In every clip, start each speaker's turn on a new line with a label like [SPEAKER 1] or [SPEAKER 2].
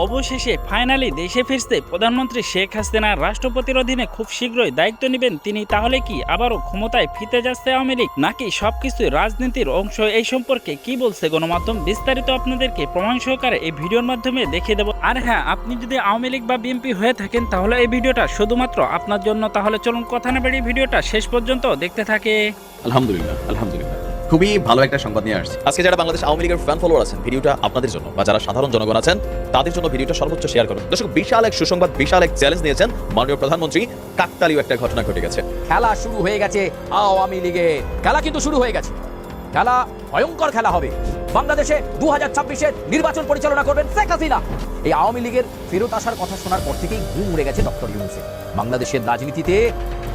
[SPEAKER 1] অবশেষে ফাইনালি দেশে ফিরতে প্রধানমন্ত্রী শেখ হাসিনা রাষ্ট্রপতির অধীনে খুব শীঘ্রই দায়িত্ব নেবেন তিনি। তাহলে কি আবারও ক্ষমতায় ফিরতে যাচ্ছে আওয়ামী লীগ, নাকি সবকিছুই রাজনীতির অংশ? এই সম্পর্কে কি বলছে গণমাধ্যম, বিস্তারিত আপনাদেরকে প্রমাণ সহকারে এই ভিডিওর মাধ্যমে দেখিয়ে দেব। আর হ্যাঁ, আপনি যদি আওয়ামী লীগ বা বিএনপি হয়ে থাকেন তাহলে এই ভিডিওটা শুধুমাত্র আপনার জন্য। তাহলে চলুন কথা না বেরিয়ে ভিডিওটা শেষ পর্যন্ত দেখতে থাকে।
[SPEAKER 2] আলহামদুলিল্লাহ খুবই ভালো একটা সংবাদ নিয়ে আসছি আজকে। যারা বাংলাদেশ আওয়ামী লীগের ফ্যান ফলোয়ার আছেন, ভিডিওটা আপনাদের জন্য, বা যারা সাধারণ জনগণ আছেন তাদের জন্য ভিডিওটা সর্বোচ্চ শেয়ার করুন। দর্শক, বিশাল এক সুসংবাদ, বিশাল এক চ্যালেঞ্জ নিয়েছেন মাননীয় প্রধানমন্ত্রী। কাকতালীয় একটা ঘটনা ঘটে গেছে।
[SPEAKER 3] খেলা শুরু হয়ে গেছে আওয়ামী লীগের। খেলা কিন্তু শুরু হয়ে গেছে। খেলা ভয়ঙ্কর খেলা হবে। বাংলাদেশে 2026-এর নির্বাচন পরিচালনা করবেন শেখ হাসিনা। এই আওয়ামী লীগের ফেরত আসার কথা শোনার পর থেকেই ঘুম উড়ে গেছে ডক্টর ইউনূসের। বাংলাদেশের রাজনীতিতে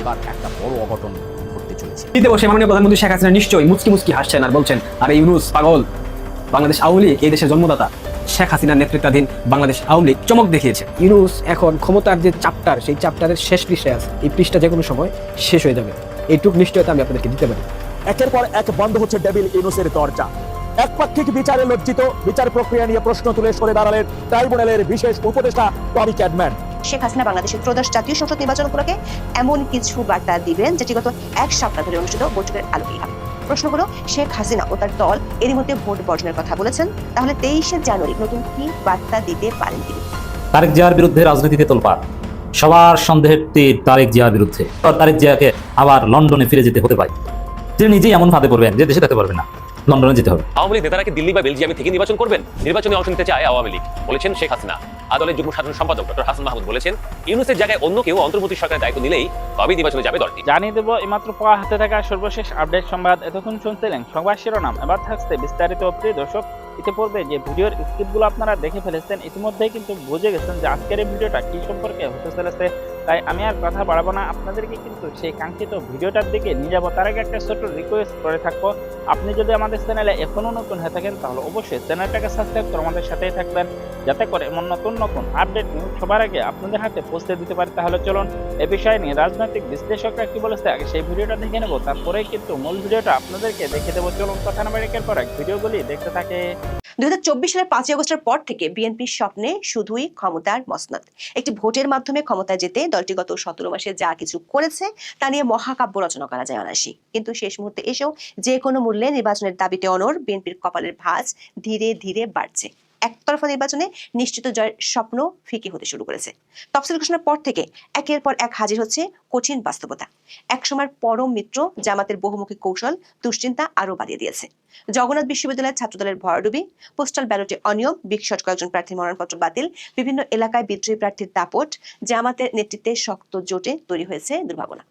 [SPEAKER 3] এবার একটা বড় অঘটন ঘটতে চলেছে।
[SPEAKER 4] বসে মাননীয় প্রধানমন্ত্রী শেখ হাসিনা নিশ্চয়ই মুচকি মুচকি হাসছেন আর বলছেন, আরে ইউনূস পাগল, বাংলাদেশ আওয়ামী লীগ এই দেশের জন্মদাতা। শেখ হাসিনার নেতৃত্বাধীন বাংলাদেশ আওয়ামী লীগ চমক দেখিয়েছে। ইউনূস এখন ক্ষমতার যে চ্যাপ্টার, সেই চ্যাপ্টারের শেষ পৃষ্ঠায় আছে। এই পৃষ্ঠা যে কোনো সময় শেষ হয়ে যাবে, এইটুক নিশ্চয়তা আমি আপনাদেরকে দিতে পারি।
[SPEAKER 5] একের পর এক বন্ধ হচ্ছে ডেভিল ইউনূসের দরজা। একপাক্ষিক বিচারে লজ্জিত, বিচার প্রক্রিয়া নিয়ে প্রশ্ন তুলে সরে দাঁড়ালেন ট্রাইব্যুনালের বিশেষ উপদেষ্টা টমি ক্যাডম্যান।
[SPEAKER 6] শেখ হাসিনা বাংলাদেশের ত্রয়োদশ জাতীয় সংসদ নির্বাচন উপলক্ষে এমন কিছু বার্তা দিবেন যেটি গত এক সপ্তাহ ধরে অনুষ্ঠিত বৈঠকের আলোকেই হবে। প্রশ্ন হলো, শেখ হাসিনা ও তার দল এরই মধ্যে ভোট বর্জনের কথা বলেছেন, তাহলে 23শে জানুয়ারি নতুন কি বার্তা দিতে পারেন তিনি?
[SPEAKER 7] তারেক জিয়ার বিরুদ্ধে রাজনীতিতে তোলপাড়, সবার সন্দেহের তীর তারেক জিয়ার বিরুদ্ধে। তারেক জিয়াকে আবার লন্ডনে ফিরে যেতে হতে পারে। তিনি নিজেই এমন ফাঁদে পড়বেন যে দেশে থাকতে পারবেন না, লন্ডনে যেতে হবে।
[SPEAKER 8] আওয়ামী লীগ নেতারা কি দিল্লি বা বেলজিয়ামে থেকে নির্বাচন করবেন? নির্বাচনে অংশ নিতে চায় আওয়ামী লীগ, বলেছেন শেখ হাসিনা। আদলের যুগ্ম সাধারণ সম্পাদক ডক্টর হাসান মাহমুদ বলেছেন, ইউনূসের জায়গায় অন্য কেউ অন্তর্বর্তী সরকারের দায়িত্ব নিলেই তবেই নির্বাচনে যাবে দলটি।
[SPEAKER 1] জানিয়ে দেব এইমাত্র পাওয়া হাতে থাকা সর্বশেষ আপডেট সংবাদ। এতক্ষণ শুনছিলেন সংবাদ শিরোনাম, এবার থাকছে বিস্তারিত। প্রিয় দর্শক, ইতিপূর্বে যে ভিডিওর স্ক্রিপ্টগুলো আপনারা দেখে ফেলেছেন, ইতিমধ্যেই কিন্তু বুঝে গেছেন যে আজকের এই ভিডিওটা কি সম্পর্কে হতে চলেছে। তাই আমি আর কথা বাড়াবো না, আপনাদেরকে কিন্তু সেই কাঙ্ক্ষিত ভিডিওটার দিকে নিয়ে যাবো। তার আগে একটা ছোট্ট রিকোয়েস্ট করে থাকবো, আপনি যদি আমাদের চ্যানেলে এখনো নতুন হয়ে থাকেন তাহলে অবশ্যই চ্যানেলটাকে সাবস্ক্রাইব করে আমাদের সাথেই থাকবেন, যাতে করে এমন নতুন নতুন আপডেট নিউজ সবার আগে আপনাদের হাতে পৌঁছে দিতে পারি। তাহলে চলুন এ বিষয় নিয়ে রাজনৈতিক বিশ্লেষকরা কি বলেছে আগে সেই ভিডিওটা দেখে নেবো, তারপরেই কিন্তু মূল ভিডিওটা আপনাদেরকে দেখে দেবো। চলুন কথা না বাড়িয়ে পর ভিডিওগুলি দেখতে থাকে।
[SPEAKER 6] 2024 সালের 5 আগস্টের পর থেকে বিএনপির স্বপ্নে শুধুই ক্ষমতার মসনদ। একটি ভোটের মাধ্যমে ক্ষমতায় যেতে দলটি গত 17 মাসে যা কিছু করেছে তা নিয়ে মহাকাব্য রচনা করা যায় অনায়াসই। কিন্তু শেষ মুহূর্তে এসেও যে কোনো মূল্যে নির্বাচনের দাবিতে অনড় বিএনপির কপালের ভাঁজ ধীরে ধীরে বাড়ছে। একতরফা নির্বাচনে নিশ্চিত জয়ের স্বপ্ন ফিকে হতে শুরু করেছে। তফসিল ঘোষণার পর থেকে একের পর এক হাজির হচ্ছে কঠিন বাস্তবতা। একসময়ের পরম মিত্র জামাতের বহুমুখী কৌশল দুশ্চিন্তা আরো বাড়িয়ে দিয়েছে। জগন্নাথ বিশ্ববিদ্যালয়ের ছাত্রদলের ভরাডুবি, পোস্টাল ব্যালটে অনিয়ম, বিক্ষট কয়েকজন প্রার্থীর মনোনয়নপত্র বাতিল, বিভিন্ন এলাকায় বিদ্রোহী প্রার্থীর দাপট, জামাতের নেতৃত্বে শক্ত জোটে তৈরি হয়েছে দুর্ভাবনা।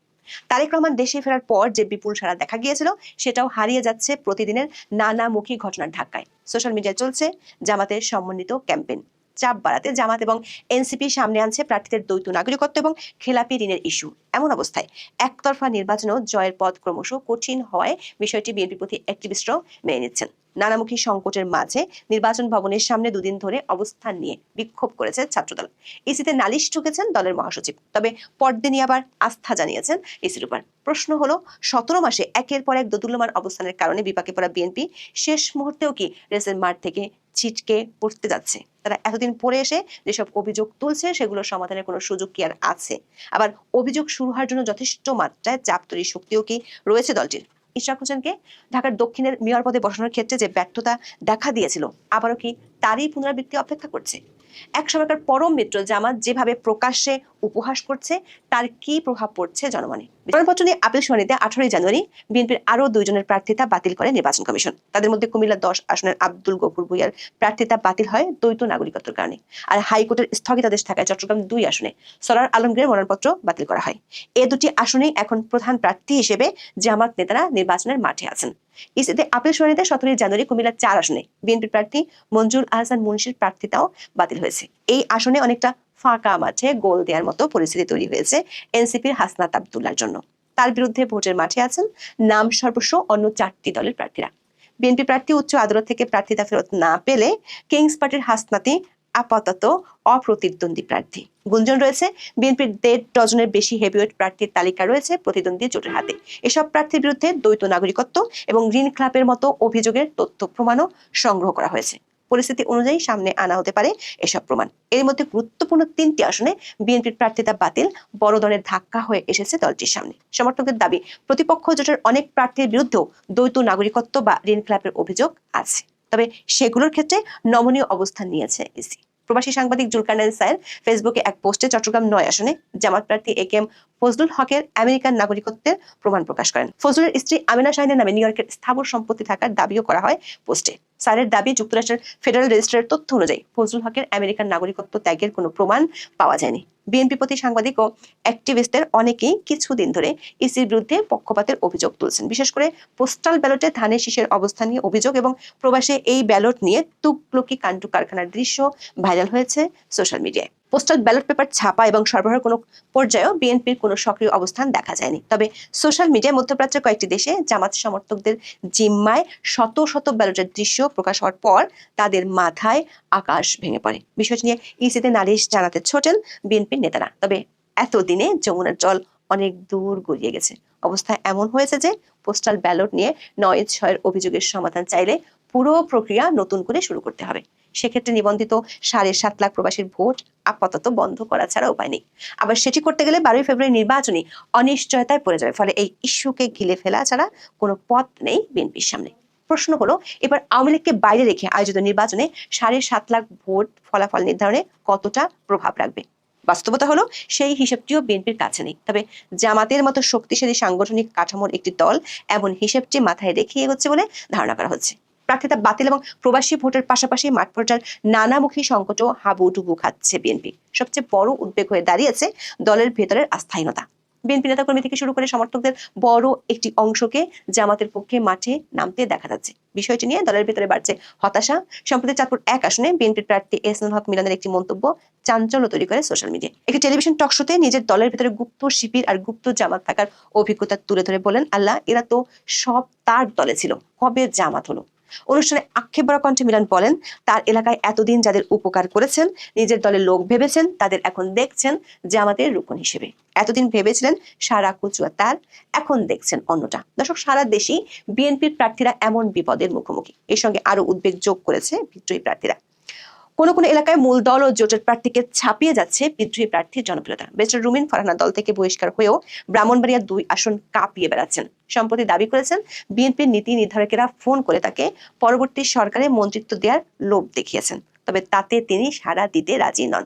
[SPEAKER 6] তারেক রহমান দেশে ফেরার পর যে বিপুল সাড়া দেখা গিয়েছিল সেটাও হারিয়ে যাচ্ছে প্রতিদিনের নানামুখী ঘটনার ধাক্কায়। সোশ্যাল মিডিয়ায় চলছে জামাতের সমন্বিত ক্যাম্পেইন। চাপ বাড়াতে জামাত এবং এনসিপি সামনে আনছে প্রার্থীদের দ্বৈত নাগরিকত্ব এবং খেলাপি ঋণের ইস্যু। এমন অবস্থায় একতরফা নির্বাচনেও জয়ের পথ ক্রমশ কঠিন হওয়ায় বিষয়টি বিএনপির প্রতি অ্যাক্টিভিস্টরাও মেনে নিচ্ছেন। নানামুখী সংকটের মাঝে নির্বাচন ভবনের সামনে দুদিন ধরে অবস্থান নিয়ে বিক্ষোভ করেছে ছাত্রদল। ইসিতে নালিশ ঠুকেছেন দলের মহাসচিব, তবে পরদিনই আবার আস্থা জানিয়েছেন ইসির উপর। প্রশ্ন হলো, 17 মাসে একের পর এক দোদুল্যমান অবস্থানের কারণে বিপাকে পড়া বিএনপি শেষ মুহূর্তেও কি রেসের মাঠ থেকে ছিটকে পড়তে যাচ্ছে? তারা এতদিন পরে এসে যেসব অভিযোগ তুলছে সেগুলোর সমাধানের কোনো সুযোগ কি আর আছে? আবার অভিযোগ শুরু হওয়ার জন্য যথেষ্ট মাত্রায় চাপ তৈরির শক্তিও কি রয়েছে দলটির? ইশরাক হোসেনকে ঢাকার দক্ষিণের মেয়র পদে বসানোর ক্ষেত্রে যে ব্যর্থতা দেখা দিয়েছিল, আবারও কি তারই পুনরাবৃত্তি অপেক্ষা করছে? এক সময়কার পরম মিত্র জামাত যেভাবে প্রকাশ্যে উপহাস করছে, তার কি প্রভাব পড়ছে জনমনে? মনোনয়নপত্র নিয়ে আপিল শুনানিতে 18 জানুয়ারি বিএনপির আরো 2 জনের প্রার্থিতা বাতিল করে নির্বাচন কমিশন। তাদের মধ্যে কুমিল্লা 10 আসনের আব্দুল গফুর ভুইয়ার প্রার্থিতা বাতিল হয় দ্বৈত নাগরিকত্বের কারণে। আর হাইকোর্টের স্থগিতাদেশ থাকায় চট্টগ্রাম 2 আসনে সরার আলমগীরের মনোনয়নপত্র বাতিল করা হয়। এই দুটি আসনেই এখন প্রধান প্রার্থী হিসেবে জামাত নেতারা নির্বাচনের মাঠে আছেন। ইসিতে আপিল শুনানিতে 17 জানুয়ারি কুমিল্লা 4 আসনে বিএনপি প্রার্থী মঞ্জুর আহসান মুন্সির প্রার্থিতাও বাতিল হয়েছে। এই আসনে অনেকটা ফাঁকা মাঠে গোল দেওয়ার মতো পরিস্থিতি তৈরি হয়েছে এনসিপির হাসনাত আব্দুল্লাহর জন্য। তার বিরুদ্ধে ভোটের মাঠে আছেন নাম সর্বস্ব অন্য 4টি দলের প্রার্থীরা। বিএনপি প্রার্থী উচ্চ আদালত থেকে প্রার্থিতা ফেরত না পেলে কিংস পার্টির হাসনাতি আপাতত অপ্রতিদ্বন্দ্বী প্রার্থী। গুঞ্জন রয়েছে বিএনপির 1.5 ডজনের বেশি হেভিওয়েট প্রার্থীর তালিকা রয়েছে প্রতিদ্বন্দ্বী জোটের হাতে। এসব প্রার্থীর বিরুদ্ধে দ্বৈত নাগরিকত্ব এবং ঋণ খেলাপের মতো অভিযোগের তথ্য প্রমাণও সংগ্রহ করা হয়েছে। পরিস্থিতি অনুযায়ী সামনে আনা হতে পারে এসব প্রমাণ। এর মধ্যে গুরুত্বপূর্ণ 3টি আসনে বিএনপির প্রার্থিতা বাতিল বড় ধরনের ধাক্কা হয়ে এসেছে দলটির সামনে। সমর্থকদের দাবি, প্রতিপক্ষ জোটের অনেক প্রার্থীর বিরুদ্ধেও দ্বৈত নাগরিকত্ব বা ঋণ খেলাপের অভিযোগ আছে, তবে সেগুলোর ক্ষেত্রে নমনীয় অবস্থান নিয়েছে ইসি। প্রবাসী সাংবাদিক জুলকারনাইন সায়ের ফেসবুকে এক পোস্টে চট্টগ্রাম 9 আসনে জামাত প্রার্থী একেএম ফজলুল হকের আমেরিকান নাগরিকত্বের প্রমাণ প্রকাশ করেন। ফজলুলের স্ত্রী আমিনা শাহিনের নামে নিউ ইয়র্কের স্থাবর সম্পত্তি থাকার দাবিও করা হয় পোস্টে। সায়ের দাবি, যুক্তরাষ্ট্রের ফেডারেল রেজিস্ট্রারের তথ্য অনুযায়ী ফজলুল হকের আমেরিকান নাগরিকত্ব ত্যাগের কোনো প্রমাণ পাওয়া যায়নি। বিএনপি প্রতি সাংবাদিক ও অ্যাক্টিভিস্টদের অনেকেই কিছুদিন ধরে ইসির বিরুদ্ধে পক্ষপাতের অভিযোগ তুলছেন, বিশেষ করে পোস্টাল ব্যালটে ধানের শীষের অবস্থান নিয়ে অভিযোগ এবং প্রবাসে এই ব্যালট নিয়ে তুগলকি কাণ্ড কারখানার দৃশ্য ভাইরাল হয়েছে সোশ্যাল মিডিয়ায়। পোস্টাল ব্যালট পেপার ছাপা এবং সরবরাহের কোনো পর্যায়েও বিএনপির কোনো সক্রিয় অবস্থান দেখা যায়নি। তবে সোশ্যাল মিডিয়ায় মধ্যপ্রাচ্যের কয়েকটি দেশে জামাত সমর্থকদের জিম্মায় শত শত ব্যালটের দৃশ্য প্রকাশ হওয়ার পর তাদের মাথায় আকাশ ভেঙে পড়ে। বিষয়টি নিয়ে ইসিতে নালিশ জানাতে ছোটেন বিএনপির নেতারা, তবে এতদিনে যমুনার জল অনেক দূর গড়িয়ে গেছে। অবস্থা এমন হয়েছে যে পোস্টাল ব্যালট নিয়ে 9/6 অভিযোগের সমাধান চাইলে পুরো প্রক্রিয়া নতুন করে শুরু করতে হবে। সেক্ষেত্রে নিবন্ধিত 7.5 লাখ প্রবাসীর ভোট আপাতত বন্ধ করা ছাড়া উপায় নেই। আবার সেটি করতে গেলে 12 ফেব্রুয়ারি নির্বাচনী অনিশ্চয়তায় পড়ে যাবে, ফলে এই ইস্যুকে গিলে ফেলা ছাড়া কোনো পথ নেই বিএনপির সামনে। প্রশ্ন হলো, এবার আওয়ামী লীগকে বাইরে রেখে আয়োজিত নির্বাচনে 7.5 লাখ ভোট ফলাফল নির্ধারণে কতটা প্রভাব রাখবে? বাস্তবতা হলো সেই হিসেবটিও বিএনপির কাছে নেই। তবে জামাতের মতো শক্তিশালী সাংগঠনিক কাঠামোর একটি দল এমন হিসেবটি মাথায় রেখে এগোচ্ছে বলে ধারণা করা হচ্ছে। প্রার্থিতা বাতিল এবং প্রবাসী ভোটের পাশাপাশি মাঠ পর্যায়ের নানামুখী সংকটও হাবুডুবু খাচ্ছে বিএনপি। সবচেয়ে বড় উদ্বেগ হয়ে দাঁড়িয়েছে দলের ভেতরের আস্থাহীনতা। বিএনপি নেতাকর্মী থেকে শুরু করে সমর্থকদের বড় একটি অংশকে জামাতের পক্ষে মাঠে নামতে দেখা যাচ্ছে। বিষয়টি নিয়ে দলের ভেতরে বাড়ছে হতাশা। সম্প্রতি চাঁদপুর 1 আসনে বিএনপির প্রার্থী এহসানুল হক মিলনের একটি মন্তব্য চাঞ্চল্য তৈরি করে সোশ্যাল মিডিয়ায়। একটি টেলিভিশন টক শোতে নিজের দলের ভেতরে গুপ্ত শিবির আর গুপ্ত জামাত থাকার অভিজ্ঞতা তুলে ধরে বলেন, আল্লাহ, এরা তো সব তার দলে ছিল, কবে জামাত হলো? অনুষ্ঠানে আক্ষেপ ভরা কণ্ঠে মিলন বলেন, তার এলাকায় এতদিন যাদের উপকার করেছেন, নিজের দলের লোক ভেবেছেন, তাদের এখন দেখছেন জামাতের রুকন হিসেবে। এতদিন ভেবেছিলেন সারা কুচুয়া তার, এখন দেখছেন অন্যটা। দর্শক, সারা দেশেই বিএনপির প্রার্থীরা এমন বিপদের মুখোমুখি। এর সঙ্গে আরো উদ্বেগ যোগ করেছে বিদ্রোহী প্রার্থীরা। কোনো কোনো এলাকায় মূল দল ও জোটের প্রার্থীকে ছাপিয়ে যাচ্ছে বিদ্রোহী প্রার্থীর জনপ্রিয়তা। ব্যারিস্টার রুমিন ফারহানা দল থেকে বহিষ্কার হয়েও ব্রাহ্মণবাড়িয়া 2 আসন কাঁপিয়ে বেড়াচ্ছেন। সম্প্রতি দাবি করেছেন, বিএনপির নীতি নির্ধারকেরা ফোন করে তাকে পরবর্তী সরকারে মন্ত্রিত্ব দেওয়ার লোভ দেখিয়েছেন, তবে তাতে তিনি সাড়া দিতে রাজি নন।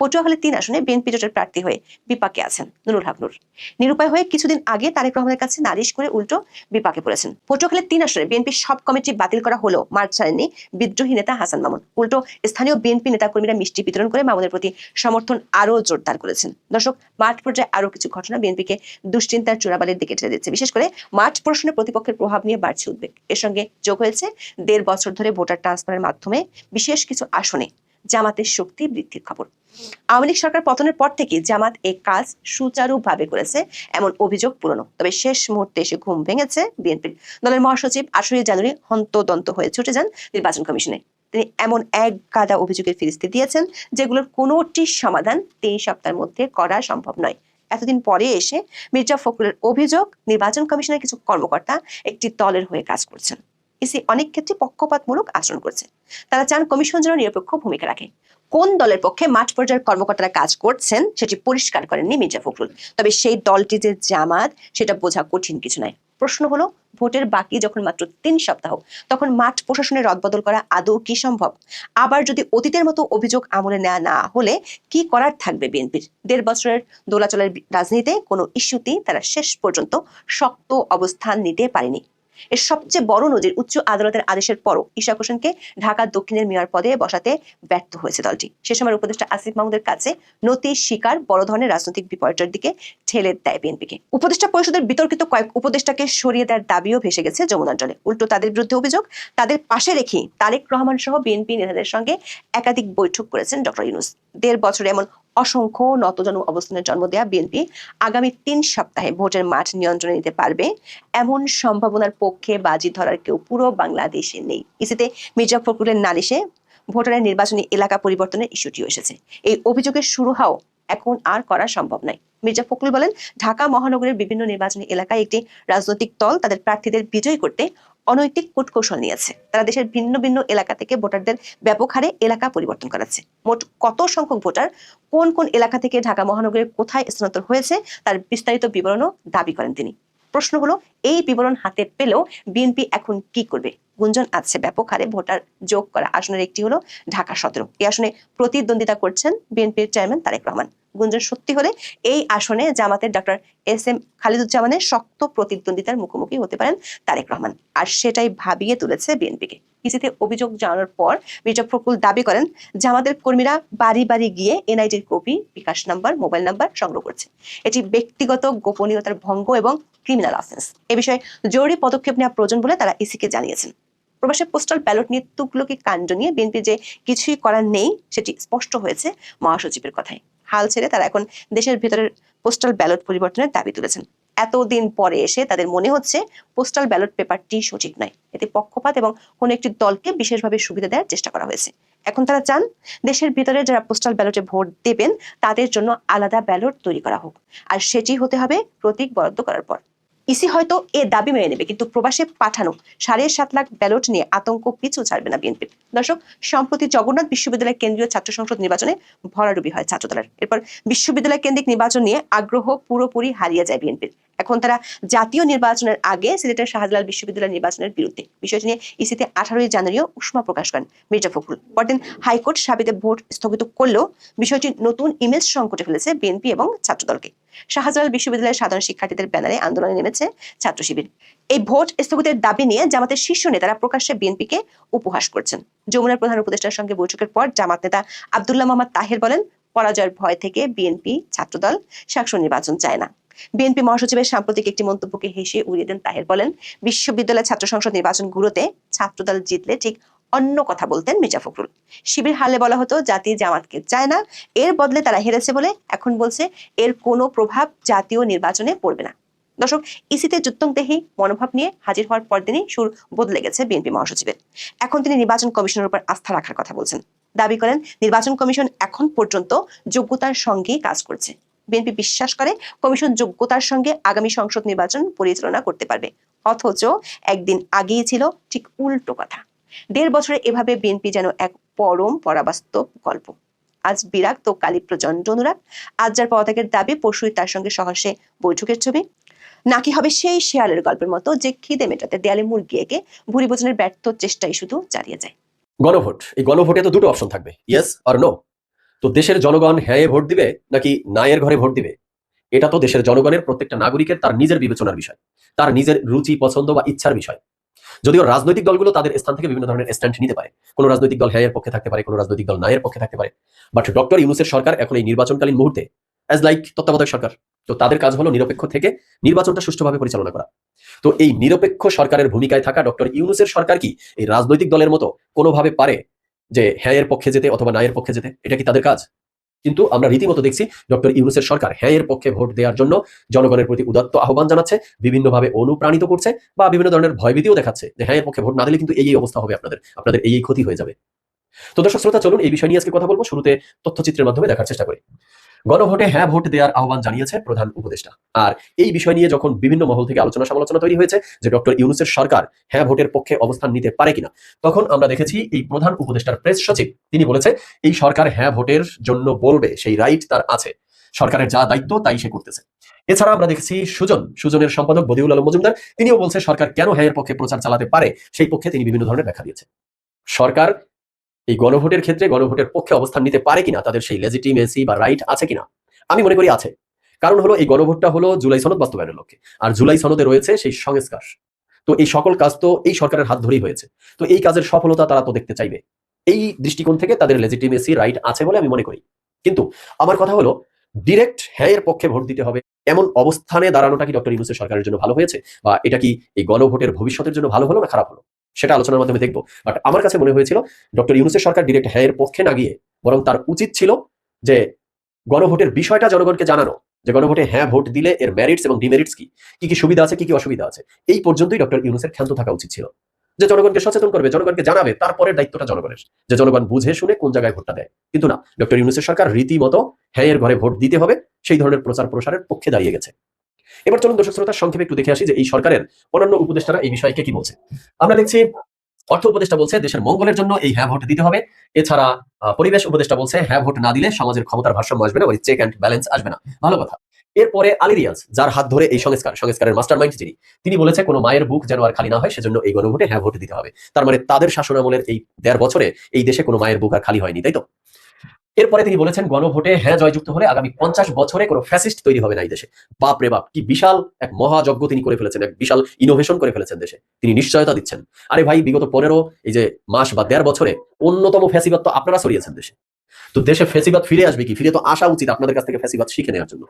[SPEAKER 6] পটুয়াখালী 3 আসনে বিএনপি জোটের প্রার্থী হয়ে বিপাকে আছেন নুরুল হক নূর। নিরুপায় হয়ে কিছুদিন আগে তারেক রহমানের কাছে নালিশ করে উল্টো বিপাকে পড়েছেন। পটুয়াখালী 3 আসনে বিএনপির সব কমিটি বাতিল করা হলেও মাঠ ছাড়েননি বিদ্রোহী নেতা হাসান মামুন। উল্টো স্থানীয় বিএনপি নেতাকর্মীরা মিষ্টি বিতরণ করে মামুনের প্রতি সমর্থন আরো জোরদার করেছেন। দর্শক, মাঠ পর্যায়ে আরো কিছু ঘটনা বিএনপিকে দুশ্চিন্তার চূড়াবালির দিকে ঠেলে দিচ্ছে। বিশেষ করে মাঠ প্রশ্নে প্রতিপক্ষের প্রভাব নিয়ে বাড়ছে উদ্বেগ। এর সঙ্গে যোগ হয়েছে 1.5 বছর ধরে ভোটার ট্রান্সফারের মাধ্যমে বিশেষ কিছু আসনে জামাতের শক্তি বৃদ্ধির খবর। আওয়ামী লীগ সরকার পতনের পর থেকে জামাত এই কাজ সুচারুভাবে করেছে এমন অভিযোগ পুরনো, তবে শেষ মুহূর্তে এসে ঘুম ভেঙেছে বিএনপির। দলের মহাসচিব 18 জানুয়ারি হন্তদন্ত হয়ে ছুটে যান নির্বাচন কমিশনে। তিনি এমন এক গাদা অভিযোগের ফিরিস্তি দিয়েছেন যেগুলোর কোনোটির সমাধান 3 সপ্তাহের মধ্যে করা সম্ভব নয়। এতদিন পরে এসে মির্জা ফখরুলের অভিযোগ, নির্বাচন কমিশনের কিছু কর্মকর্তা একটি দলের হয়ে কাজ করছেন। ইসি অনেক ক্ষেত্রে পক্ষপাতমূলক আচরণ করছে। তারা চান কমিশন যেন নিরপেক্ষ ভূমিকা রাখে। কোন দলের পক্ষে মাঠ পর্যায়ের কর্মকর্তারা কাজ করছেন সেটি পরিষ্কার করেননি মির্জা ফখরুল, তবে সেই দলটি যে জামাত সেটা বোঝা কঠিন কিছু নয়। প্রশ্ন হলো, ভোটের বাকি যখন মাত্র 3 সপ্তাহ, তখন মাঠ প্রশাসনের রদবদল করা আদৌ কি সম্ভব? আবার যদি অতীতের মতো অভিযোগ আমলে নেওয়া না হলে কি করার থাকবে বিএনপির? 1.5 বছরের দোলাচলের রাজনীতিতে কোনো ইস্যুতেই তারা শেষ পর্যন্ত শক্ত অবস্থান নিতে পারেনি। এর সবচেয়ে বড় নজির, উচ্চ আদালতের আদেশের পরও ইশাক হোসেনকে ঢাকা দক্ষিণের মেয়র পদে বসাতে ব্যর্থ হয়েছে দলটি। সে সময় উপদেষ্টা আসিফ মাহমুদের কাছে নতির শিকার বড় ধরনের রাজনৈতিক বিপর্যয়ের দিকে ঠেলে দেয় বিএনপিকে। উপদেষ্টা পরিষদের বিতর্কিত কয়েক উপদেষ্টাকে সরিয়ে দেওয়ার দাবিও ভেসে গেছে যমুনার জলে। উল্টো তাদের বিরুদ্ধে অভিযোগ, তাদের পাশে রেখে তারেক রহমান সহ বিএনপি নেতাদের সঙ্গে একাধিক বৈঠক করেছেন ডক্টর ইউনূস। 1.5 বছরে এমন অসংখ্য নতজানু অবস্থানের জন্ম দেয়া বিএনপি আগামী 3 সপ্তাহে ভোটের মাঠ নিয়ন্ত্রণে নিতে পারবে এমন সম্ভাবনার পক্ষে বাজি ধরার কেউ পুরো বাংলাদেশে নেই। ইসিতে মির্জা ফখরুলের নালিশে ভোটারের নির্বাচনী এলাকা পরিবর্তনের ইস্যুটিও এসেছে। এই অভিযোগের শুরু হওয়া এখন আর করা সম্ভব নয়। মির্জা ফখরুল বলেন, ঢাকা মহানগরের বিভিন্ন নির্বাচনী এলাকায় একটি রাজনৈতিক দল তাদের প্রার্থীদের বিজয়ী করতে অনৈতিক কূটকৌশল নিয়েছে। তারা দেশের ভিন্ন ভিন্ন এলাকা থেকে ভোটারদের ব্যাপক হারে এলাকা পরিবর্তন করাচ্ছে। মোট কত সংখ্যক ভোটার কোন কোন এলাকা থেকে ঢাকা মহানগরের কোথায় স্থানান্তর হয়েছে তার বিস্তারিত বিবরণও দাবি করেন তিনি। প্রশ্ন হলো, এই বিবরণ হাতে পেলেও বিএনপি এখন কি করবে? গুঞ্জন আছে ব্যাপক হারে ভোটার যোগ করা আসনের একটি হলো ঢাকা 17। এই আসনে প্রতিদ্বন্দ্বিতা করছেন বিএনপির চেয়ারম্যান তারেক রহমান। গুঞ্জন সত্যি হলে এই আসনে জামাতের ডক্টর এস.এম. খালিদুজ্জামানের শক্ত প্রতিদ্বন্দ্বিতার মুখোমুখি হতে পারেন তারেক রহমান, আর সেটাই ভাবিয়ে তুলেছে বিএনপিকে। ইসিতে অভিযোগ জানানোর পর মির্জা ফখরুল দাবি করেন, জামাতের কর্মীরা বাড়ি বাড়ি গিয়ে এনআইডির কপি, বিকাশ নাম্বার, মোবাইল নাম্বার সংগ্রহ করছে। এটি ব্যক্তিগত গোপনীয়তার ভঙ্গ এবং ক্রিমিনাল অফেন্স। এ বিষয়ে জরুরি পদক্ষেপ নেওয়া প্রয়োজন বলে তারা ইসিকে জানিয়েছেন। প্রবাসে পোস্টাল ব্যালট নিয়ে তুগলকি কাণ্ড নিয়ে বিএনপি যে কিছুই করার নেই সেটি স্পষ্ট হয়েছে মহাসচিবের কথায়। হাল ছেড়ে তারা এখন দেশের ভেতরের পোস্টাল ব্যালট পরিবর্তনের দাবি তুলেছেন। এতদিন পরে এসে তাদের মনে হচ্ছে পোস্টাল ব্যালট পেপারটি সঠিক নয়, এতে পক্ষপাত এবং কোনো একটি দলকে বিশেষভাবে সুবিধা দেওয়ার চেষ্টা করা হয়েছে। এখন তারা চান দেশের ভিতরে যারা পোস্টাল ব্যালটে ভোট দেবেন তাদের জন্য আলাদা ব্যালট তৈরি করা হোক, আর সেটি হতে হবে প্রতীক বরাদ্দ করার পর। ইসি হয়তো এ দাবি মেনে নেবে, কিন্তু প্রবাসে পাঠানো 7.5 লাখ ব্যালট নিয়ে আতঙ্ক পিছু ছাড়বে না বিএনপির। দর্শক, সম্প্রতি জগন্নাথ বিশ্ববিদ্যালয় কেন্দ্রীয় ছাত্র সংসদ নির্বাচনে ভরাডুবি হয় ছাত্রদলের। এরপর বিশ্ববিদ্যালয় কেন্দ্রিক নির্বাচন নিয়ে আগ্রহ পুরোপুরি হারিয়ে যায় বিএনপির। এখন তারা জাতীয় নির্বাচনের আগে সিলেটের শাহজালাল বিশ্ববিদ্যালয় নির্বাচনের বিরুদ্ধে। বিষয়টি নিয়ে ইসিতে 18 জানুয়ারিও উষ্মা প্রকাশ করেন মির্জা ফখরুল। পরদিন হাইকোর্ট সাবিতে ভোট স্থগিত করলেও বিষয়টি নতুন ইমেজ সংকটে ফেলেছে বিএনপি এবং ছাত্রদলকে। শাহজালাল বিশ্ববিদ্যালয়ের সাধারণ শিক্ষার্থীদের ব্যানারে আন্দোলনে নেমেছে ছাত্র শিবির। এই ভোট স্থগিতের দাবি নিয়ে জামাতের শীর্ষ নেতারা প্রকাশ্যে বিএনপিকে উপহাস করছেন। যমুনার প্রধান উপদেষ্টার সঙ্গে বৈঠকের পর জামাত নেতা আব্দুল্লাহ মোহাম্মদ তাহের বলেন, পরাজয়ের ভয় থেকে বিএনপি ছাত্রদল শাসন নির্বাচন চায় না। বিএনপি মহাসচিবের সাম্প্রতিক একটি মন্তব্যকে হেসে উড়িয়ে দেন তাহের। বলেন, বিশ্ববিদ্যালয় ছাত্র সংসদ নির্বাচনগুলোতে ছাত্রদল জিতলে ঠিক অন্য কথা বলতেন মির্জা ফখরুল। শিবির হালে বলা হতো জাতি জামাতকে চায় না, এর বদলে তারা হেরেছে বলে এখন বলছে এর কোনো প্রভাব জাতীয় নির্বাচনে পড়বে না। দর্শক, ইসিতে যুদ্ধংদেহী মনোভাব নিয়ে হাজির হওয়ার পরদিনই সুর বদলে গেছে বিএনপি মহাসচিবের। এখন তিনি নির্বাচন কমিশনের উপর আস্থা রাখার কথা বলছেন। দাবি করেন, নির্বাচন কমিশন এখন পর্যন্ত যোগ্যতার সঙ্গেই কাজ করছে। বিএনপি বিশ্বাস করে কমিশন যোগ্যতার সঙ্গে আগামী সংসদ নির্বাচন পরিচালনা করতে পারবে, অথচ একদিন আগেই ছিল ঠিক উল্টো কথা। 1.5 বছরে এভাবে বিএনপি যেন এক পরম পরাবাস্তব গল্প। আজ বিরাগ তো কালী প্রচন্ড অনুরাগ, আজ যার পদত্যাগের দাবি, পরশুই তার সঙ্গে সহসে বৈঠকের ছবি। নাকি হবে সেই শেয়ালের গল্পের মতো যে খিদে মেটাতে দেয়ালে মুরগি এঁকে ভুরি ভোজনের ব্যর্থ চেষ্টাই শুধু চালিয়ে যায়।
[SPEAKER 9] গণভোট, এই গণভোটে তো দুটো অপশন থাকবে, ইয়েস অর নো। তো দেশের জনগণ হ্যাঁ ভোট দিবে নাকি নায়ের ঘরে ভোট দিবে, এটা তো দেশের জনগণের প্রত্যেকটা নাগরিকের তার নিজের বিবেচনার বিষয়, তার নিজের রুচি পছন্দ বা ইচ্ছার বিষয়। যদিও রাজনৈতিক দলগুলো তাদের স্থান থেকে বিভিন্ন ধরনের স্ট্যান্ড নিতে পারে, কোনো রাজনৈতিক দল হ্যাঁ এর পক্ষে থাকতে পারে, কোনো রাজনৈতিক দল নায়ের পক্ষে থাকতে পারে, বাট ডক্টর ইউনূসের সরকার এখন এই নির্বাচনকালীন মুহূর্তে অ্যাজ লাইক তত্ত্বাবধায়ক সরকার, তো তাদের কাজ হলো নিরপেক্ষ থেকে নির্বাচনটা সুষ্ঠুভাবে পরিচালনা করা। তো এই নিরপেক্ষ সরকারের ভূমিকায় থাকা ডক্টর ইউনূসের সরকার কি এই রাজনৈতিক দলের মতো কোনোভাবে পারে যে হ্যাঁ এর পক্ষে যেতে অথবা নায়ের পক্ষে যেতে? এটা কি তাদের কাজ? কিন্তু আমরা রীতিমতো দেখছি ডক্টর ইউনূসের সরকার হ্যাঁ এর পক্ষে ভোট দেওয়ার জন্য জনগণের প্রতি উদাত্ত আহ্বান জানাচ্ছে, বিভিন্নভাবে অনুপ্রাণিত করছে বা বিভিন্ন ধরনের ভয়ভীতিও দেখাচ্ছে যে হ্যাঁ এর পক্ষে ভোট না দিলে কিন্তু এই অবস্থা হবে, আপনাদের এই ক্ষতি হয়ে যাবে। তো দর্শক শ্রোতা, চলুন এই বিষয় নিয়ে আজকে কথা বলবো। শুরুতে তথ্যচিত্রের মাধ্যমে দেখার চেষ্টা করি। গণভোটে হ্যাঁ ভোট দেওয়ার আহ্বান জানিয়েছে প্রধান উপদেষ্টা। আর এই বিষয় নিয়ে যখন বিভিন্ন মহল থেকে আলোচনা সমালোচনা তৈরি হয়েছে যে ডক্টর ইউনূসের সরকার হ্যাঁ ভোটের পক্ষে অবস্থান নিতে পারে কিনা, তখন আমরা দেখেছি এই প্রধান উপদেষ্টার প্রেস সচিব তিনি বলেছে এই সরকার হ্যাঁ ভোটের জন্য বলবে, সেই রাইট তার আছে, সরকারের যা দায়িত্ব তাই সে করতেছে। এছাড়া আমরা দেখেছি সুজনের সম্পাদক বদিউল আলম মজুমদার, তিনিও বলছে সরকার কেন হ্যাঁ এর পক্ষে প্রচার চালাতে পারে, সেই পক্ষে তিনি বিভিন্ন ধরনের ব্যাখ্যা দিয়েছে। সরকার এই গণভোটের ক্ষেত্রে গণভোটের পক্ষে অবস্থান নিতে পারে কিনা, তাদের সেই লেজিটিমেসি বা রাইট আছে কিনা, আমি মনে করি আছে। কারণ হলো এই গণভোটটা হলো জুলাই সনদ বাস্তবায়নের লক্ষ্যে, আর জুলাই সনদে রয়েছে সেই সংস্কার। তো এই সকল কাজ তো এই সরকারের হাত ধরেই হয়েছে, তো এই কাজের সফলতা তারা তো দেখতে চাইবে। এই দৃষ্টিকোণ থেকে তাদের লেজিটিমেসি রাইট আছে বলে আমি মনে করি। কিন্তু আমার কথা হলো ডিরেক্ট হ্যাঁ এর পক্ষে ভোট দিতে হবে এমন অবস্থানে দাঁড়ানোটা কি ডক্টর ইউনূসের সরকারের জন্য ভালো হয়েছে, বা এটা কি এই গণভোটের ভবিষ্যতের জন্য ভালো হলো না খারাপ হলো, সেটা আলোচনার মাধ্যমে দেখবো। বাট আমার কাছে মনে হয়েছিল ডক্টর ইউনূসের সরকার ডিরেক্ট হ্যাঁ এর পক্ষে না গিয়ে বরং তার উচিত ছিল যে গণভোটের বিষয়টা জনগণকে জানানো, যে গণভোটে হ্যাঁ ভোট দিলে এর মেরিটস এবং ডিমেরিটস কি কি সুবিধা আছে, কি কি অসুবিধা আছে। এই পর্যন্তই ডক্টর ইউনূসের ক্ষান্ত থাকা উচিত ছিল, যে জনগণকে সচেতন করবে, জনগণকে জানাবে, তারপরে দায়িত্বটা জনগণের, যে জনগণ বুঝে শুনে কোন জায়গায় ভোটটা দেয়। কিন্তু না, ডক্টর ইউনূসের সরকার রীতিমতো হ্যাঁ এর ঘরে ভোট দিতে হবে সেই ধরনের প্রচার প্রসারের পক্ষে দাঁড়িয়ে গেছে। এবার চলুন দর্শক শ্রোতা সংক্ষেপে একটু দেখে আসি যে এই সরকারের অন্যান্য উপদেষ্টারা এই বিষয়কে কি বলছে। আমরা দেখছি অর্থ উপদেষ্টা বলছে দেশের মঙ্গলের জন্য এই হ্যাঁ ভোট দিতে হবে। এছাড়া পরিবেশ উপদেষ্টা বলছে হ্যাঁ ভোট না দিলে সমাজের ক্ষমতার ভারসাম্য আসবে না, ওই চেক অ্যান্ড ব্যালেন্স আসবে না। ভালো কথা। এরপরে আলী রিয়াজ, যার হাত ধরে এই সংস্কারের মাস্টার মাইন্ড তিনি বলেছে কোনো মায়ের বুক যেন আর খালি না হয়, সেজন্য এই গণভোটে হ্যাঁ ভোট দিতে হবে। তার মানে তাদের শাসনামলের এই 1.5 বছরে এই দেশে কোনো মায়ের বুক আর খালি হয়নি, তাই তো? এরপরে তিনি বলেছেন গণভোটে হ্যাঁ জয়যুক্ত হলে আগামী 50 বছরে কোনো ফ্যাসিস্ট তৈরি হবে না এই দেশে। বাপ রে বাপ, কি বিশাল এক মহাযজ্ঞ তিনি করে ফেলেছেন, এক বিশাল ইনোভেশন করে ফেলেছেন দেশে। তিনি নিশ্চয়তা দিচ্ছেন। আরে ভাই, বিগত 15 এই যে মাস বা 1.5 বছরে অন্যতম ফ্যাসিবাদ তো আপনারা ছড়িয়েছেন দেশে। তো দেশে ফ্যাসিবাদ ফিরে আসবে কি? ফিরে তো আসা উচিত আপনাদের কাছ থেকে ফ্যাসিবাদ শিখে নেওয়ার জন্য।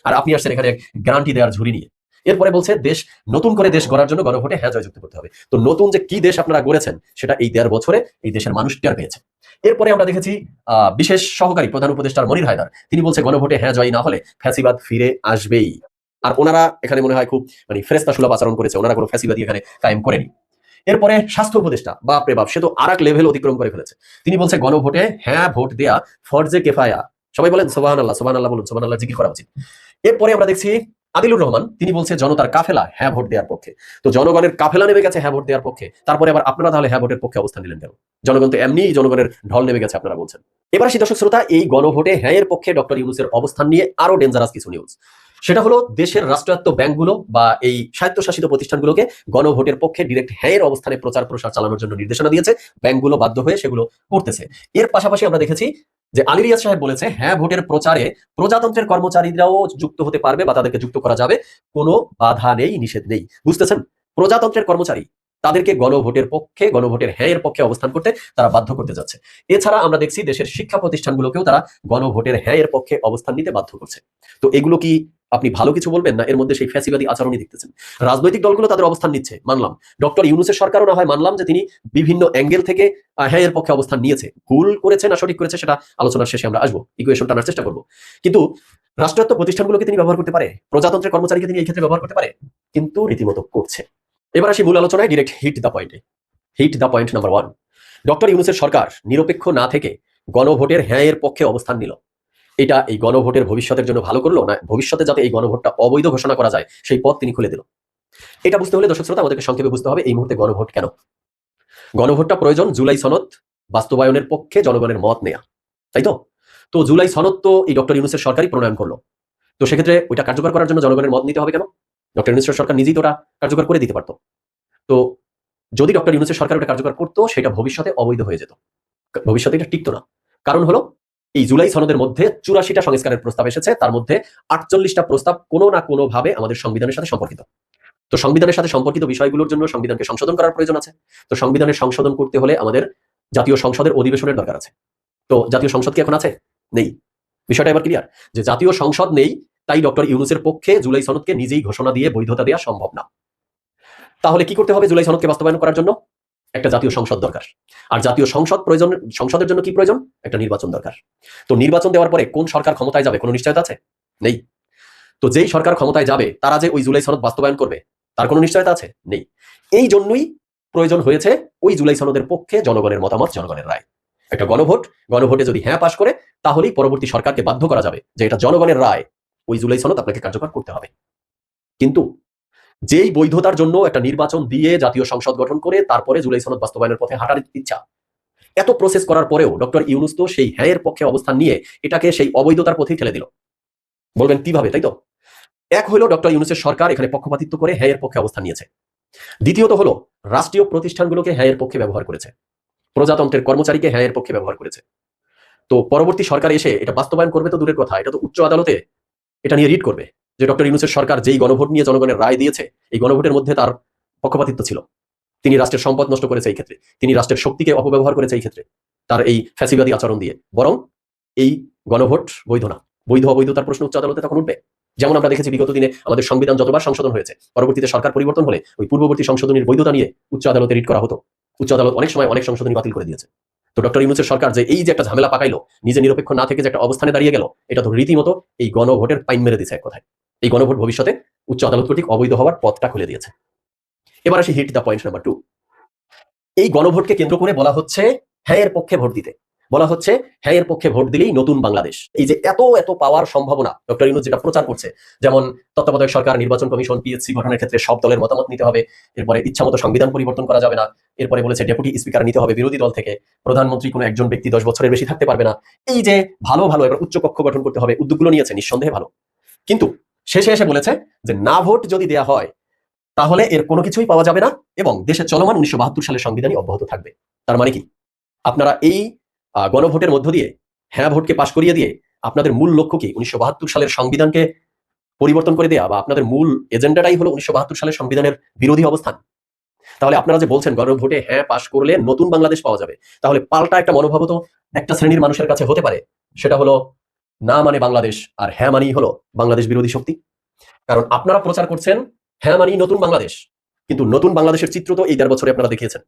[SPEAKER 9] আর আপনি আসছেন এখানে গ্যারান্টি দেওয়ার ঝুড়ি নিয়ে। এরপরে বলছে নতুন করে দেশ গড়ার জন্য গণভোটে হ্যাঁ জয়যুক্ত করতে হবে। তো নতুন যে কি দেশ আপনারা গড়েছেন সেটা এই 1.5 বছরে এই দেশের মানুষ টের পেয়েছে। এরপরে আমরা দেখেছি বিশেষ সহকারী প্রধান উপদেষ্টার মনির হায়দার, তিনি বলছে গণভোটে হ্যাঁ জয় না হলে ফ্যাসিবাদ ফিরে আসবেই। আর ওনারা এখানে মনে হয় খুব ফেরেশতা সুলভ আচরণ করেছে, ওনারা কোনো ফ্যাসিবাদী এখানে কায়েম করেনি। এরপরে স্বাস্থ্য উপদেষ্টা, বাপ রে বাপ, সে তো আরেক লেভেল অতিক্রম করে ফেলেছে। তিনি বলছে গণভোটে হ্যাঁ ভোট দেয়া ফরজে কেফায়া। সবাই বলেন সুবহানাল্লাহ, সুবহানাল্লাহ বলুন, সুবহানাল্লাহ জিকির করা উচিত। এরপরে আমরা দেখছি আদিলুর রহমান, তিনি বলছে জনতার কাফেলা হ্যাঁ ভোট দেওয়ার পক্ষে। তো জনগণের কাফেলা নেমে গেছে হ্যাঁ ভোট দেওয়ার পক্ষে, তারপরে আবার আপনারা তাহলে হ্যাঁ ভোটের পক্ষে অবস্থান নিলেন কেন? জনগণ তো এমনিই জনগণের ঢল নেমে গেছে আপনারা বলছেন। এবার আসি দর্শক শ্রোতা, এই গণভোটে হ্যাঁ এর পক্ষে ডক্টর ইউনূসের অবস্থান নিয়ে আরো ডেঞ্জারাস কিছু নিউজ। সেটা হলো দেশের রাষ্ট্রায়ত্ত ব্যাংকগুলো বা এই স্বায়ত্তশাসিত প্রতিষ্ঠানগুলোকে গণভোটের পক্ষে ডিরেক্ট হ্যাঁ এর অবস্থানে প্রচার প্রসার চালানোর জন্য নির্দেশনা দিয়েছে। ব্যাংকগুলো বাধ্য হয়ে সেগুলো করতেছে। এর পাশাপাশি আমরা দেখেছি যে আলী রিয়াজ সাহেব বলেছে হ্যাঁ ভোটের প্রচারে প্রজাতন্ত্রের কর্মচারীরাও যুক্ত হতে পারবে বা তাদেরকে যুক্ত করা যাবে, কোনো বাধা নেই, নিষেধ নেই। বুঝতেছেন? প্রজাতন্ত্রের কর্মচারী, তাদেরকে গণভোটের পক্ষে, গণভোটের হ্যাঁ এর পক্ষে অবস্থান করতে তারা বাধ্য করতে যাচ্ছে। এছাড়া আমরা দেখছি দেশের শিক্ষা প্রতিষ্ঠানগুলোকেও তারা গণভোটের হ্যাঁ এর পক্ষে অবস্থান নিতে বাধ্য করছে। তো এগুলো কি আপনি ভালো কিছু বলবেন না এর মধ্যে সেই ফ্যাসিবাদী আচরণই দেখতেছেন? রাজনৈতিক দলগুলো তাদের অবস্থান নিচ্ছে, মানলাম। ডক্টর ইউনূসের সরকারও না হয় মানলাম যে তিনি বিভিন্ন অ্যাঙ্গেল থেকে হ্যাঁ এর পক্ষে অবস্থান নিয়েছে। ভুল করেছে না সঠিক করেছে সেটা আলোচনার শেষে আমরা আসবো, ইকুয়েশন টানার চেষ্টা করবো। কিন্তু রাষ্ট্রায়ত্ত প্রতিষ্ঠানগুলোকে তিনি ব্যবহার করতে পারে, প্রজাতন্ত্রের কর্মচারীকে তিনি এই ক্ষেত্রে ব্যবহার করতে পারে, কিন্তু রীতিমতো করছে। এবার আসি মূল আলোচনায়, ডিরেক্ট হিট দ্য পয়েন্টে। Hit the point number 1, doctor ইউনূসের সরকার নিরপেক্ষ না থেকে গণভোটের হ্যাঁ এর পক্ষে অবস্থান নিল। এটা এই গণভোটের ভবিষ্যতের জন্য ভালো করলো না ভবিষ্যতে যাতে এই গণভোটটা অবৈধ ঘোষণা করা যায় সেই পথ তিনি খুলে দিল? এটা বুঝতে হলে দর্শক শ্রোতা আমাদেরকে সংক্ষেপে বুঝতে হবে এই মুহূর্তে গণভোট কেন। গণভোটটা প্রয়োজন জুলাই সনদ বাস্তবায়নের পক্ষে জনগণের মত নেয়া, তাই তো? তো জুলাই সনদ তো এই ডক্টর ইউনূসের সরকারই প্রণয়ন করলো। তো সেক্ষেত্রে ওইটা কার্যকর করার জন্য জনগণের মত নিতে হবে কেন? ডক্টর ইউনূসের সরকার নিজেই তো ওটা কার্যকর করে দিতে পারতো। তো যদি ডক্টর ইউনূসের সরকার ওটা কার্যকর করতো সেটা ভবিষ্যতে অবৈধ হয়ে যেত, ভবিষ্যতে এটা টিকতো না। কারণ হলো এই জুলাই সনদের মধ্যে 84টা সংস্কারের প্রস্তাব এসেছে, তার মধ্যে 48টা প্রস্তাব কোনো না কোনো ভাবে আমাদের সংবিধানের সাথে সম্পর্কিত। তো সংবিধানের সাথে সম্পর্কিত বিষয়গুলোর জন্য সংবিধানকে সংশোধন করার প্রয়োজন আছে। তো সংবিধানের সংশোধন করতে হলে আমাদের জাতীয় সংসদের অধিবেশনের দরকার আছে। তো জাতীয় সংসদ কি এখন আছে? নেই। বিষয়টা এবার ক্লিয়ার যে জাতীয় সংসদ নেই, তাই ডক্টর ইউনূসের পক্ষে জুলাই সনদকে নিজেই ঘোষণা দিয়ে বৈধতা দেওয়া সম্ভব না। তাহলে কি করতে হবে জুলাই সনদকে বাস্তবায়ন করার জন্য? একটা জাতীয় সংসদ দরকার। আর জাতীয় সংসদ প্রয়োজন, সংসদের জন্য কি প্রয়োজন? একটা নির্বাচন দরকার। তো নির্বাচন দেওয়ার পরে কোন সরকার ক্ষমতায় যাবে কোনো নিশ্চয়তা আছে? নেই। তো যেই সরকার ক্ষমতায় যাবে তারা যে ওই জুলাই সনদ বাস্তবায়ন করবে তার কোনো নিশ্চয়তা আছে? নেই। এই জন্যই প্রয়োজন হয়েছে ওই জুলাই সনদের পক্ষে জনগণের মতামত, জনগণের রায়। একটা গণভোট, গণভোটে যদি হ্যাঁ পাশ করে তাহলেই পরবর্তী সরকারকে বাধ্য করা যাবে যে এটা জনগণের রায়, ওই জুলাই সনদ আপনাকে কার্যকর করতে হবে। কিন্তু যেই বৈধতার জন্য একটা নির্বাচন দিয়ে জাতীয় সংসদ গঠন করে তারপরে জুলাই সনদ বাস্তবায়নের পথে হাঁটার ইচ্ছা, এত প্রসেস করার পরেও ডক্টর ইউনূস তো সেই হ্যাঁ এর পক্ষে অবস্থান নিয়ে এটাকে সেই অবৈধতার পথেই ঠেলে দিল। বলবেন কিভাবে, তাই তো? এক হলো ডক্টর ইউনূসের সরকার এখানে পক্ষপাতিত্ব করে হ্যাঁ এর পক্ষে অবস্থান নিয়েছে। দ্বিতীয়ত হলো রাষ্ট্রীয় প্রতিষ্ঠানগুলোকে হ্যাঁ এর পক্ষে ব্যবহার করেছে, প্রজাতন্ত্রের কর্মচারীকে হ্যাঁ এর পক্ষে ব্যবহার করেছে। তো পরবর্তী সরকার এসে এটা বাস্তবায়ন করবে তো দূরের কথা, এটা তো উচ্চ আদালতে এটা নিয়ে রিট করবে যে ডক্টর ইউনূসের সরকার যেই গণভোট নিয়ে জনগণের রায় দিয়েছে এই গণভোটের মধ্যে তার পক্ষপাতিত্ব ছিল, তিনি রাষ্ট্রের সম্পদ নষ্ট করেছে এই ক্ষেত্রে, তিনি রাষ্ট্রের শক্তিকে অপব্যবহার করেছে এই ক্ষেত্রে তার এই ফ্যাসিবাদী আচরণ দিয়ে। বরং এই গণভোট বৈধ না, বৈধ অবৈধতার প্রশ্ন উচ্চ আদালতে তখন উঠবে। যেমন আমরা দেখেছি বিগত দিনে আমাদের সংবিধান যতবার সংশোধন হয়েছে পরবর্তীতে সরকার পরিবর্তন হলে ওই পূর্ববর্তী সংশোধনীর বৈধতা নিয়ে উচ্চ আদালতে রিট করা হতো। উচ্চ আদালত অনেক সময় অনেক সংশোধনী বাতিল করে দিয়েছে। তো ডক্টর ইউনূসের সরকার যে এই যে একটা ঝামেলা পাকাইলো, নিজে নিরপেক্ষ না থেকে যে একটা অবস্থানে দাঁড়িয়ে গেল, এটা তো রীতিমতো এই গণভোটের পাইন মেরে দিয়েছে এক কথায়। এই গণভোট ভবিষ্যতে উচ্চ আদালত কর্তৃক অবৈধ হওয়ার পথটা খুলে দিয়েছে। এবার আসি হিট দ্য পয়েন্ট নাম্বার 2। এই গণভোটকে কেন্দ্র করে বলা হচ্ছে হ্যাঁ এর পক্ষে ভোট দিতে। বলা হচ্ছে হ্যাঁ এর পক্ষে ভোট দিলেই নতুন বাংলাদেশ। এই যে এত এত পাওয়ার সম্ভাবনা ডক্টর ইউনূস যেটা প্রচার করছে, যেমন তত্ত্বাবধায়ক সরকার, নির্বাচন কমিশন, পিএসসি গঠনের ক্ষেত্রে সব দলের মতামত নিতে হবে, এরপরে ইচ্ছামতো সংবিধান পরিবর্তন করা যাবে না, এরপরে বলেছে ডেপুটি স্পিকার নিতে হবে বিরোধী দল থেকে, প্রধানমন্ত্রী কোনো একজন ব্যক্তি 10 বছরের বেশি থাকতে পারবে না। এই যে ভালো ভালো এবার উচ্চ কক্ষ গঠন করতে হবে, উদ্যোগগুলো নিয়েছে নিঃসন্দেহে ভালো, কিন্তু শেষে এসে বলেছে যে না ভোট যদি দেয়া হয় তাহলে এর কোনো কিছুই পাওয়া যাবে না এবং দেশে চলমান 1972 সালের সংবিধানই অব্যাহত থাকবে। তার মানে কি আপনারা এই গণভোটের মধ্য দিয়ে হ্যাঁ ভোটকে পাশ করিয়ে দিয়ে আপনাদের মূল লক্ষ্য কি 1972 সালের সংবিধানকে পরিবর্তন করে দেয়া, বা আপনাদের মূল এজেন্ডাটাই হলো 1972 সালের সংবিধানের বিরোধী অবস্থান? তাহলে আপনারা যে বলছেন গণভোটে হ্যাঁ পাশ করলে নতুন বাংলাদেশ পাওয়া যাবে, তাহলে পাল্টা একটা মনোভাব তো একটা শ্রেণীর মানুষের কাছে হতে পারে, সেটা হলো না মানে বাংলাদেশ আর হ্যাঁ মানেই হলো বাংলাদেশ বিরোধী শক্তি। কারণ আপনারা প্রচার করছেন হ্যাঁ মানেই নতুন বাংলাদেশ, কিন্তু নতুন বাংলাদেশের চিত্র তো এই 1.5 বছরে আপনারা দেখিয়েছেন।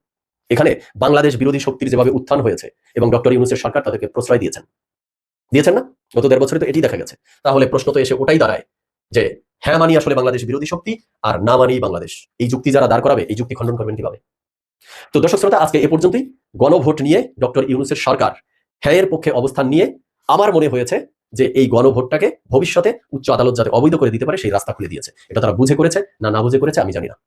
[SPEAKER 9] এখানে বাংলাদেশ বিরোধী শক্তির যেভাবে উত্থান হয়েছে এবং ডক্টর ইউনূসের সরকার তাদেরকে প্রশ্রয় দিয়েছেন না? গত 1.5 বছরে তো এটি দেখা গেছে। তাহলে প্রশ্ন তো এসে ওটাই দাঁড়ায় যে হ্যাঁ মানি আসলে বাংলাদেশ বিরোধী শক্তি আর না মানি বাংলাদেশ, এই যুক্তি যারা দাঁড় করাবে এই যুক্তি খণ্ডন করবেন কিভাবে? তো দর্শক শ্রোতা, আজকে এ পর্যন্তই। গণভোট নিয়ে ডক্টর ইউনূসের সরকার হ্যাঁ এর পক্ষে অবস্থান নিয়ে আমার মনে হয়েছে যে এই গণভোটটাকে ভবিষ্যতে উচ্চ আদালত যাতে অবৈধ করে দিতে পারে সেই রাস্তা খুলে দিয়েছে। এটা তারা বুঝে করেছে না বুঝে করেছে আমি জানি না।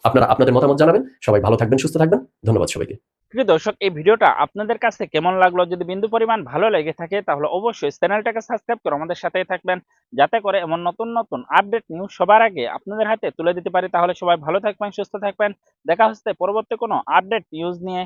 [SPEAKER 9] আপনারা আপনাদের মতামত জানাবেন। সবাই ভালো থাকবেন, সুস্থ থাকবেন। ধন্যবাদ সবাইকে।
[SPEAKER 1] প্রিয় দর্শক, এই ভিডিওটা আপনাদের কাছে কেমন লাগলো? যদি বিন্দু পরিমাণ ভালো লেগে থাকে তাহলে অবশ্যই চ্যানেলটাকে সাবস্ক্রাইব করে আমাদের সাথেই থাকবেন, যাতে করে এমন নতুন নতুন আপডেট নিউজ সবার আগে আপনাদের হাতে তুলে দিতে পারি। তাহলে সবাই ভালো থাকবেন, সুস্থ থাকবেন। দেখা হচ্ছে পরবর্তী কোনো আপডেট নিউজ নিয়ে।